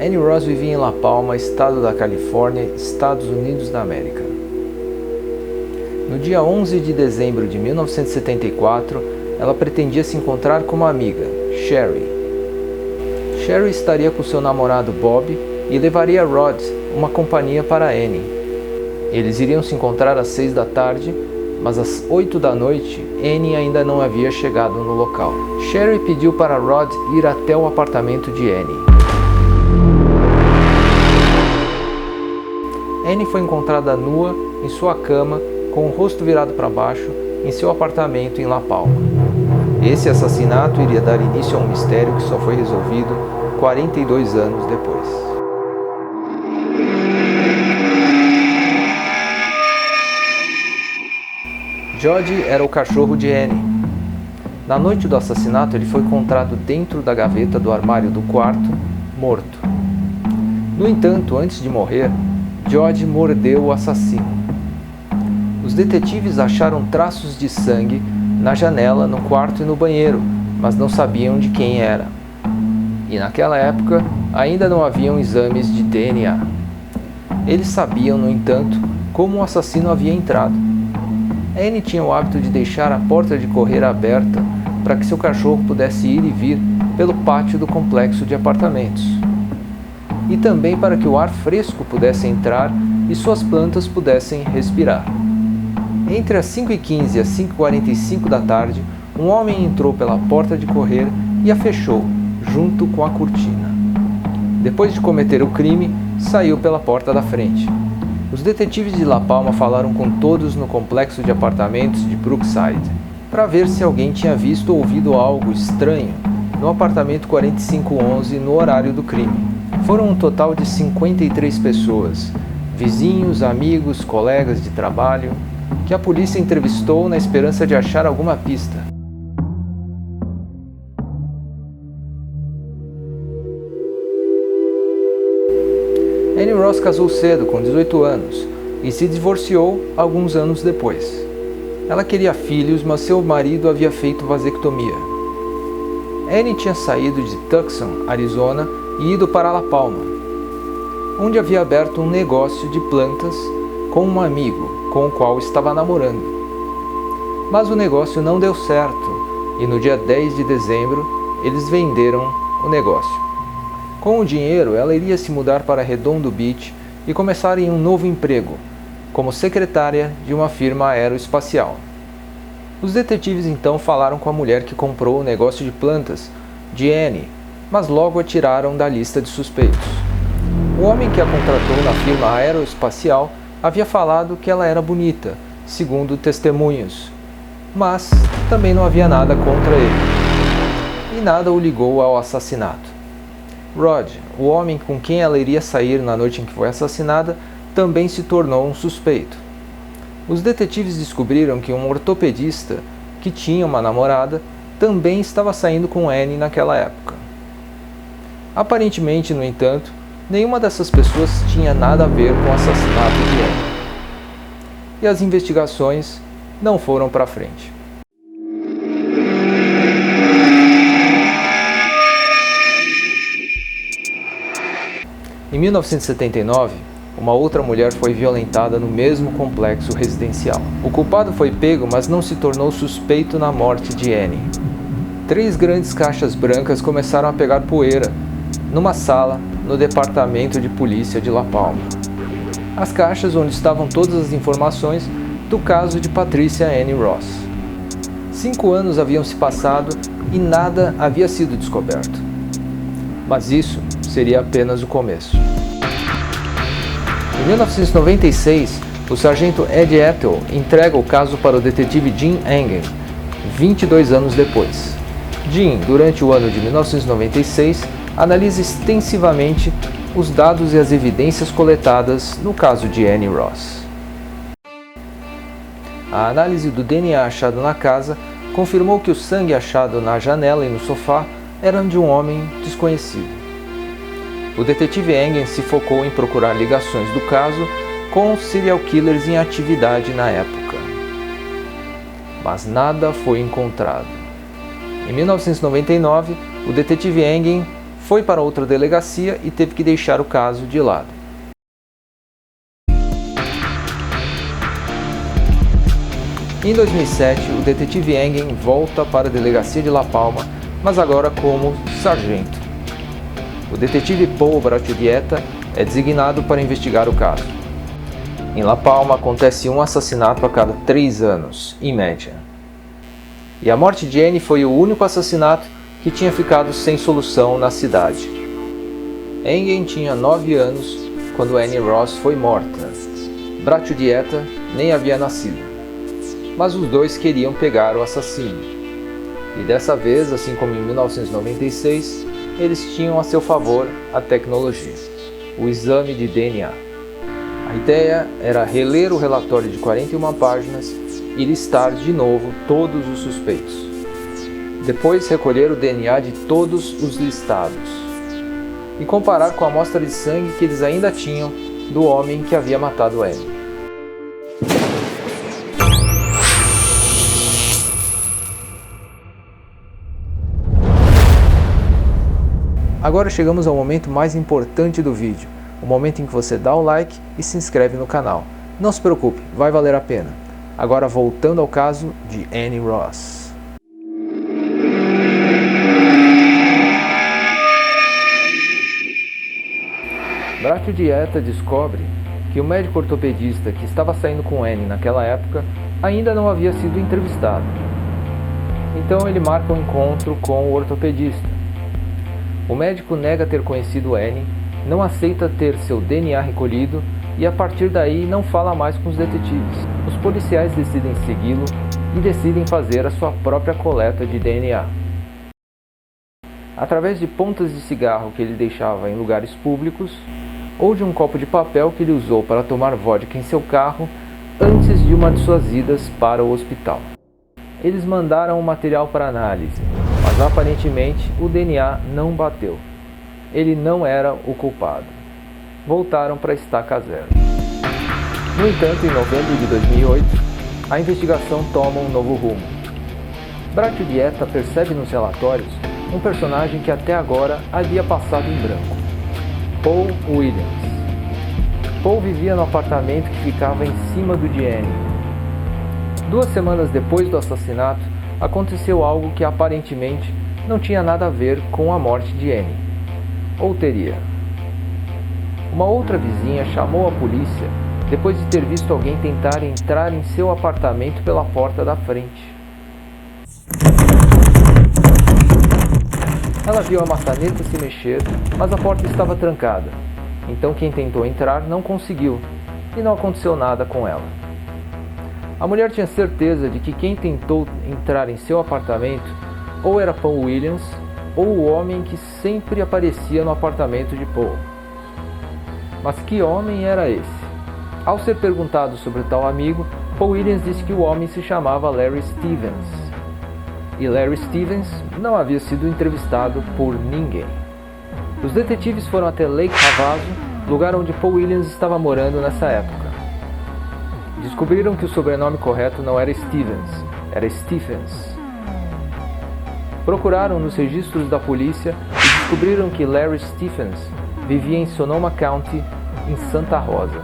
Annie Ross vivia em La Palma, estado da Califórnia, Estados Unidos da América. No dia 11 de dezembro de 1974, ela pretendia se encontrar com uma amiga, Sherry. Sherry estaria com seu namorado Bob e levaria Rod uma companhia para Annie. Eles iriam se encontrar às 6 da tarde, mas às 8 da noite, Annie ainda não havia chegado no local. Sherry pediu para Rod ir até o apartamento de Annie. Annie foi encontrada nua em sua cama, com o rosto virado para baixo, em seu apartamento em La Palma. Esse assassinato iria dar início a um mistério que só foi resolvido 42 anos depois. Jody era o cachorro de Annie. Na noite do assassinato, ele foi encontrado dentro da gaveta do armário do quarto, morto. No entanto, antes de morrer, Jody mordeu o assassino. Os detetives acharam traços de sangue na janela, no quarto e no banheiro, mas não sabiam de quem era. E naquela época, ainda não haviam exames de DNA. Eles sabiam, no entanto, como o assassino havia entrado. Annie tinha o hábito de deixar a porta de correr aberta para que seu cachorro pudesse ir e vir pelo pátio do complexo de apartamentos. E também para que o ar fresco pudesse entrar e suas plantas pudessem respirar. Entre as 5h15 e as 5h45 da tarde, um homem entrou pela porta de correr e a fechou, junto com a cortina. Depois de cometer o crime, saiu pela porta da frente. Os detetives de La Palma falaram com todos no complexo de apartamentos de Brookside, para ver se alguém tinha visto ou ouvido algo estranho no apartamento 4511 no horário do crime. Foram um total de 53 pessoas, vizinhos, amigos, colegas de trabalho, que a polícia entrevistou na esperança de achar alguma pista. Annie Ross casou cedo, com 18 anos, e se divorciou alguns anos depois. Ela queria filhos, mas seu marido havia feito vasectomia. Annie tinha saído de Tucson, Arizona, e ido para La Palma, onde havia aberto um negócio de plantas com um amigo com o qual estava namorando. Mas o negócio não deu certo e no dia 10 de dezembro eles venderam o negócio. Com o dinheiro, ela iria se mudar para Redondo Beach e começar em um novo emprego, como secretária de uma firma aeroespacial. Os detetives então falaram com a mulher que comprou o negócio de plantas, de Annie, mas logo a tiraram da lista de suspeitos. O homem que a contratou na firma aeroespacial havia falado que ela era bonita, segundo testemunhos, mas também não havia nada contra ele, e nada o ligou ao assassinato. Rod, o homem com quem ela iria sair na noite em que foi assassinada, também se tornou um suspeito. Os detetives descobriram que um ortopedista, que tinha uma namorada, também estava saindo com Annie naquela época. Aparentemente, no entanto, nenhuma dessas pessoas tinha nada a ver com o assassinato de Annie. E as investigações não foram para frente. Em 1979, uma outra mulher foi violentada no mesmo complexo residencial. O culpado foi pego, mas não se tornou suspeito na morte de Annie. 3 grandes caixas brancas começaram a pegar poeira numa sala no departamento de polícia de La Palma. As caixas onde estavam todas as informações do caso de Patricia Annie Ross. 5 anos haviam se passado e nada havia sido descoberto. Mas isso seria apenas o começo. Em 1996, o sargento Ed Ethel entrega o caso para o detetive Jim Engen, 22 anos depois. Jim, durante o ano de 1996, analisa extensivamente os dados e as evidências coletadas no caso de Annie Ross. A análise do DNA achado na casa confirmou que o sangue achado na janela e no sofá era de um homem desconhecido. O detetive Engen se focou em procurar ligações do caso com serial killers em atividade na época. Mas nada foi encontrado. Em 1999, o detetive Engen foi para outra delegacia e teve que deixar o caso de lado. Em 2007, o detetive Engen volta para a delegacia de La Palma, mas agora como sargento. O detetive Paul Bracciodietta é designado para investigar o caso. Em La Palma acontece um assassinato a cada 3 anos, em média. E a morte de Annie foi o único assassinato que tinha ficado sem solução na cidade. Engen tinha 9 anos quando Annie Ross foi morta. Bracciodietta nem havia nascido. Mas os dois queriam pegar o assassino. E dessa vez, assim como em 1996, eles tinham a seu favor a tecnologia, o exame de DNA. A ideia era reler o relatório de 41 páginas e listar de novo todos os suspeitos. Depois recolher o DNA de todos os listados e comparar com a amostra de sangue que eles ainda tinham do homem que havia matado Annie. Agora chegamos ao momento mais importante do vídeo, o momento em que você dá o like e se inscreve no canal. Não se preocupe, vai valer a pena. Agora voltando ao caso de Annie Ross. Bracciodietta descobre que o médico ortopedista que estava saindo com Annie naquela época ainda não havia sido entrevistado. Então ele marca um encontro com o ortopedista. O médico nega ter conhecido Annie, não aceita ter seu DNA recolhido e a partir daí não fala mais com os detetives. Os policiais decidem segui-lo e decidem fazer a sua própria coleta de DNA. Através de pontas de cigarro que ele deixava em lugares públicos ou de um copo de papel que ele usou para tomar vodka em seu carro antes de uma de suas idas para o hospital. Eles mandaram o material para análise, mas aparentemente o DNA não bateu. Ele não era o culpado. Voltaram para a estaca zero. No entanto, em novembro de 2008, a investigação toma um novo rumo. Bracciodietta percebe nos relatórios um personagem que até agora havia passado em branco: Paul Williams. Paul vivia no apartamento que ficava em cima do de Annie. 2 semanas depois do assassinato, aconteceu algo que aparentemente não tinha nada a ver com a morte de Annie. Ou teria? Uma outra vizinha chamou a polícia depois de ter visto alguém tentar entrar em seu apartamento pela porta da frente. Ela viu a maçaneta se mexer, mas a porta estava trancada. Então quem tentou entrar não conseguiu e não aconteceu nada com ela. A mulher tinha certeza de que quem tentou entrar em seu apartamento ou era Paul Williams ou o homem que sempre aparecia no apartamento de Paul. Mas que homem era esse? Ao ser perguntado sobre tal amigo, Paul Williams disse que o homem se chamava Larry Stevens. E Larry Stevens não havia sido entrevistado por ninguém. Os detetives foram até Lake Havasu, lugar onde Paul Williams estava morando nessa época. Descobriram que o sobrenome correto não era Stevens, era Stephens. Procuraram nos registros da polícia e descobriram que Larry Stephens vivia em Sonoma County, em Santa Rosa.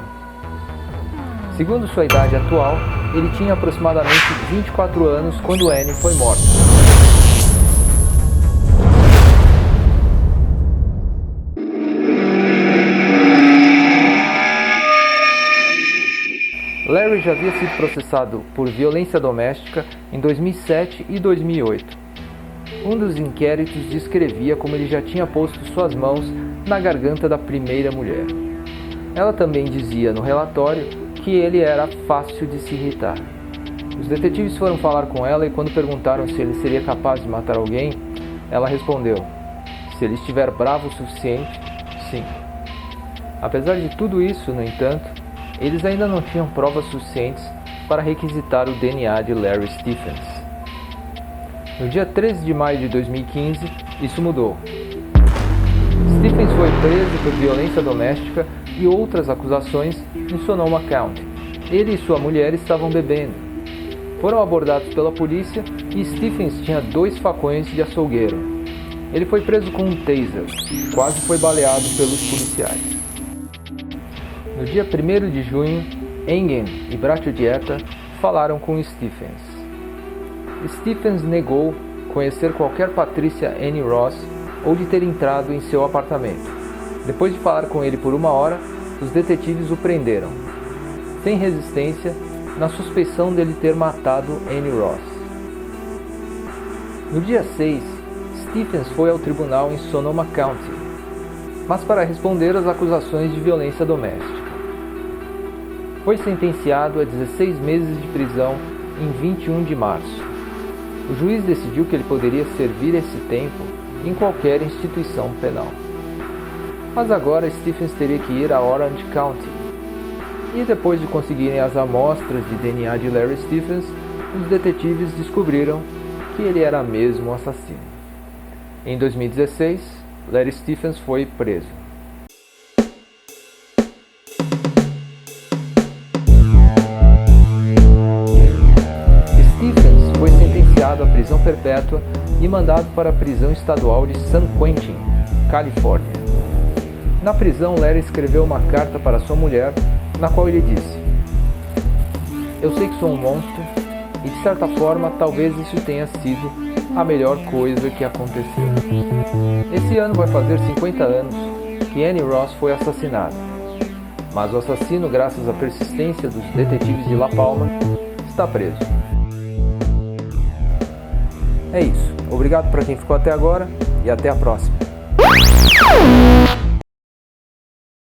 Segundo sua idade atual, ele tinha aproximadamente 24 anos quando Annie foi morta. Larry já havia sido processado por violência doméstica em 2007 e 2008. Um dos inquéritos descrevia como ele já tinha posto suas mãos na garganta da primeira mulher. Ela também dizia no relatório que ele era fácil de se irritar. Os detetives foram falar com ela e quando perguntaram se ele seria capaz de matar alguém, ela respondeu: se ele estiver bravo o suficiente, sim. Apesar de tudo isso, no entanto, eles ainda não tinham provas suficientes para requisitar o DNA de Larry Stephens. No dia 13 de maio de 2015, isso mudou. Stephens foi preso por violência doméstica e outras acusações em Sonoma County. Ele e sua mulher estavam bebendo. Foram abordados pela polícia e Stephens tinha 2 facões de açougueiro. Ele foi preso com um taser, quase foi baleado pelos policiais. No dia 1º de junho, Engen e Brachiodieta falaram com Stephens. Stephens negou conhecer qualquer Patricia Annie Ross ou de ter entrado em seu apartamento. Depois de falar com ele por 1 hora, os detetives o prenderam, sem resistência, na suspeição dele ter matado Annie Ross. No dia 6, Stephens foi ao tribunal em Sonoma County, mas para responder às acusações de violência doméstica. Foi sentenciado a 16 meses de prisão em 21 de março. O juiz decidiu que ele poderia servir esse tempo em qualquer instituição penal. Mas agora Stephens teria que ir a Orange County. E depois de conseguirem as amostras de DNA de Larry Stephens, os detetives descobriram que ele era mesmo o assassino. Em 2016, Larry Stephens foi preso. Stephens foi sentenciado à prisão perpétua e mandado para a prisão estadual de San Quentin, Califórnia. Na prisão, Larry escreveu uma carta para sua mulher, na qual ele disse: "Eu sei que sou um monstro, e de certa forma talvez isso tenha sido a melhor coisa que aconteceu." Esse ano vai fazer 50 anos que Annie Ross foi assassinada, mas o assassino, graças à persistência dos detetives de La Palma, está preso. É isso. Obrigado para quem ficou até agora e até a próxima.